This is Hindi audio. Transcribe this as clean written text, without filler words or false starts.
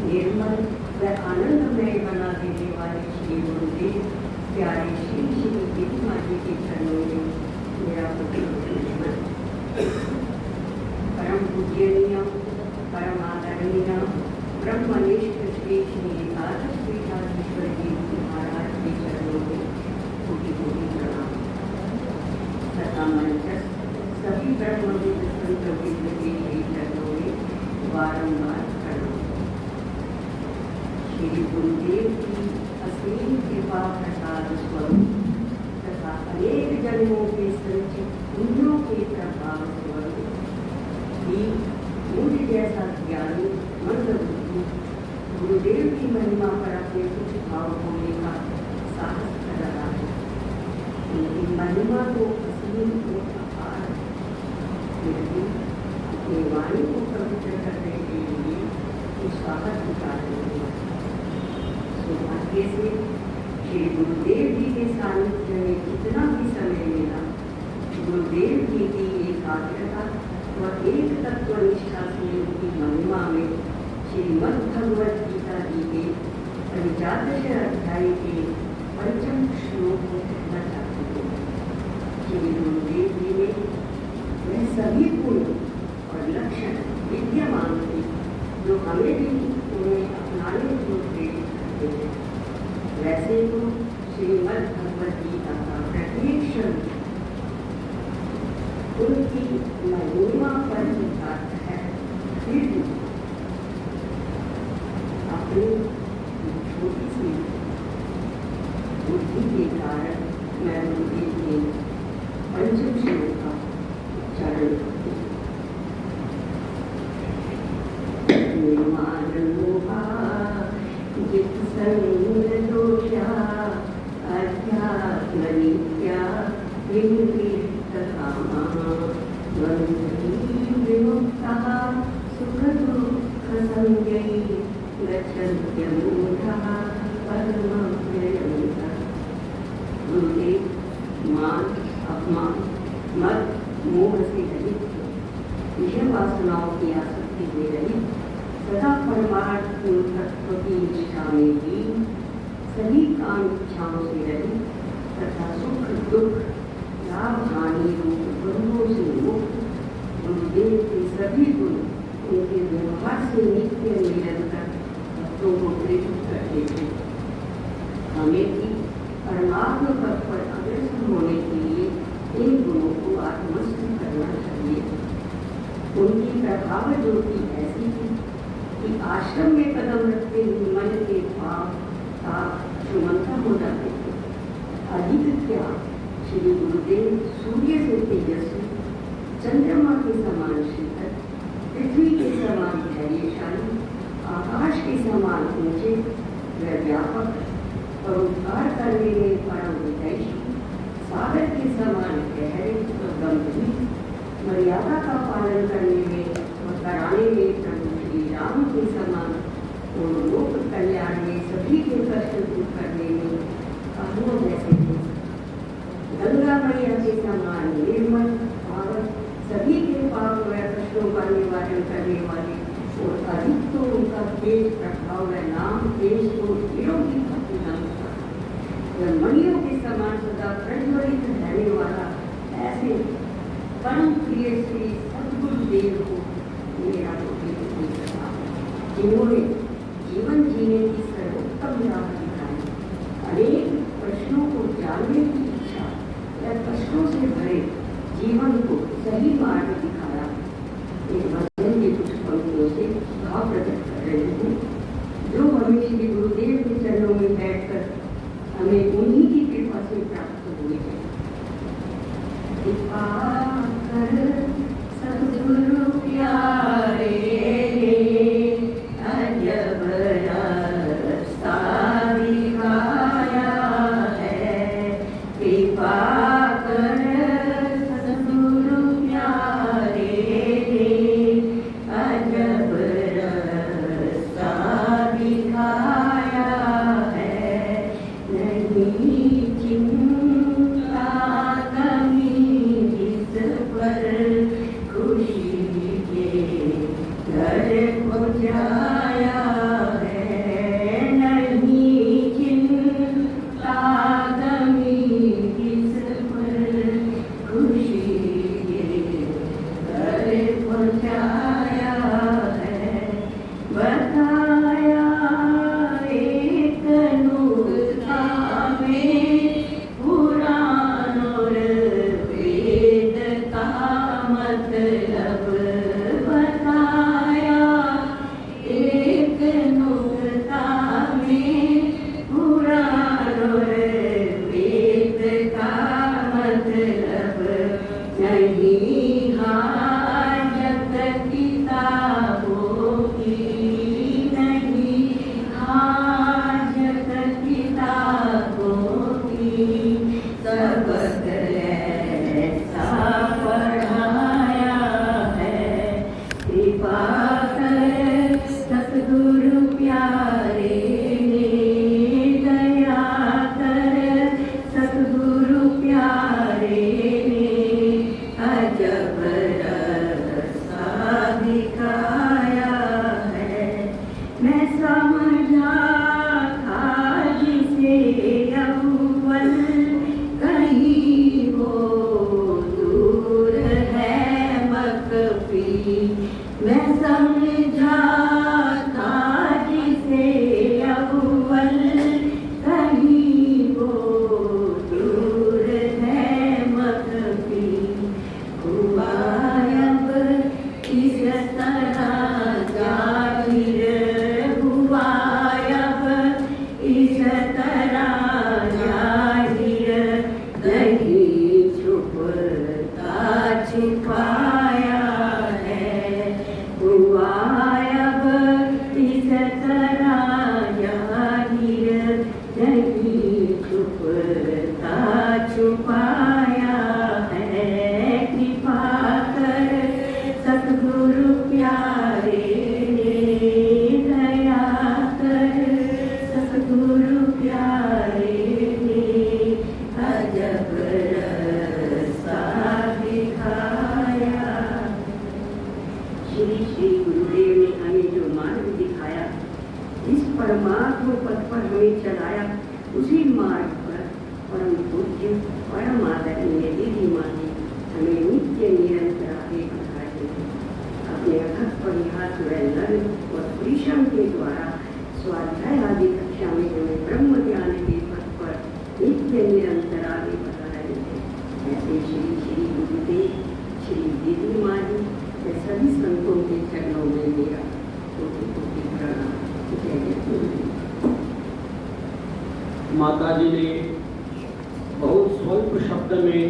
निर्मल व आनंदमय बना देने वाले श्री गुरुदेव प्यारे श्री श्री गिरी माजी के चरणों में मेरा नमन। परम पूजनीय परम आदरणीय ब्रह्मनिष्ठ श्री श्री एकादश पीठाधीश्वर जी महाराज के चरणों में कोटि कोटि प्रणाम। तथा मंचस्थ सभी ब्रह्मविद संतविद के श्री चरणों में बारंबार प्रणाम। श्री गुरुदेव की असीम कृपा प्रसाद स्वरूप तथा अनेक जन्मों के संचित पुण्यों के प्रभाव स्वरूप ही मुझ जैसा ज्ञानी मंदबुद्धि गुरुदेव की महिमा पर अपने कुछ भाव होने का साहस कर रहा है। उनकी महिमा को असीम को अपार लेकिन अपनी वाणी को पवित्र करने के लिए उत्साहत दिखा रहे हैं। सौभाग्य से श्री गुरुदेव जी के सानिध्य में जितना भी समय मिला गुरुदेव जी की एकाग्रता व एक तत्वनिष्ठा से उनकी महिमा में श्रीमद् भगवद गीता जी के 15 अध्याय के 5वें श्लोक को कहना चाहती हूँ। श्री गुरुदेव जी में वह सभी गुण और लक्षण विद्यमान थे जो हमें भी उन्हें अपनाने को प्रेरित करते हैं। वैसे तो श्रीमद् भगवद गीता का प्रत्येक शब्द उनकी महिमा पर अर्थ है। फिर भी अपनी छोटी सी बुद्धि के कारण मैं उनके लिए 5वें श्लोक का उच्चारण करती हूँ। निर्माणोहा जित संग दोषा अध्यात्म नित्या विमुक्तकामा विमुक्तः सुख दुःख संज्ञै गच्छन्त्यमूढः परमव्ययम्। गुरुदेव मान अपमान मत मोह से रहित विषय वासनाओं की आसक्ति में रहित सदा परमार्थ तत्व की निष्ठा में भी सभी काम इच्छाओं से रहित तथा सुख दुख लाभ हानि रूप द्वंद्वों से मुक्त गुरुदेव के सभी गुण उनके व्यवहार से नित्य निरंतर भक्तों को प्रेरित करते थे। हमें भी परमात्मा पद पर अग्रसर होने के लिए इन गुणों को आत्मस्थ करना चाहिए। उनकी प्रभाव ज्योति ऐसी थी कि आश्रम में कदम रखते ही मन के भाव ताप सुमंता हो जाते थे। अधिक क्या, श्री गुरुदेव सूर्य से तेजस्वी, चंद्रमा के समान शीतल, पृथ्वी के समान धैर्यशाली, आकाश के समान ऊंचे व व्यापक, परोपकार करने में परम विदयशी, सागर के समान गहरे व गंभीर, मर्यादा का पालन करने में व कराने में प्रभु श्री राम के समान और लोक कल्याण में सभी के कष्ट दूर करने में कहाँ जैसे गंगा मैया के समान निर्मल पावन, सभी के पाप व कष्टों का निवारण करने वाले और अधिक तो उनका तेज प्रभाव व नाम तेज को हीरों की भांति नामता व मणियों के समान सदा प्रज्वलित रहने वाला ऐसे परम प्रिय श्री सद्गुरुदेव को मेरा जिन्होंने जीवन जीने की सर्वोत्तम राह दिखाई, अनेक प्रश्नों को जानने की इच्छा या कष्टों से भरे जीवन को सही मार्ग दिखाया। एक भजन के कुछ पंक्तियों से भाव प्रकट कर रहे हूँ जो हमें श्री गुरुदेव के चरणों में बैठकर हमें उन्हीं की कृपा से प्राप्त हुई है। कृपा कर सद्गुरु प्यारे अजब रास्ता दिखाया है। कृपा कर सद्गुरु प्यारे अजब रास्ता दिखाया है। नहीं चिंता कमी जिस सतगुरु प्यारे ने दया कर, सतगुरु प्यारे ने अजब रास्ता दिखाया है। मैं समझा था जिसे अव्वल, कहीं वो दूर है मकफ़ी। मैं समझा था जिसे अव्वल, कहीं वो दूर है मकफ़ी। हुआ अब इस तरह जाहिर, हुआ अब इस तरह जाहिर, नहीं छुपता छुपाया है। हुआ अब इस तरह जाहिर, नहीं छुपता छुपाया है। कृपा कर सतगुरु प्यारे ने दया कर, सतगुरु प्यारे ने अजब रास्ता दिखाया। श्री श्री गुरुदेव ने हमें जो मार्ग दिखाया, इस परमात्मा पथ पर हमें चलाया, उसी मार्ग पर परम पूज्य परम आदरणीय दीदी माँ जी हमें नित्य निरंतर आगे बढ़ाते हैं। अपने अथक परिहास व लगन और परिश्रम के द्वारा स्वाध्याय आदि कक्षा में हमें ब्रह्म ज्ञान के पथ पर नित्य निरंतर आगे बढ़ा रहे हैं। ऐसे श्री श्री गुरुदेव श्री दीदी माँ जी व सभी संतों के चरणों में मेरा कोटि कोटि प्रणाम। जय जय गुरुदेव। माता जी ने बहुत स्वल्प शब्द में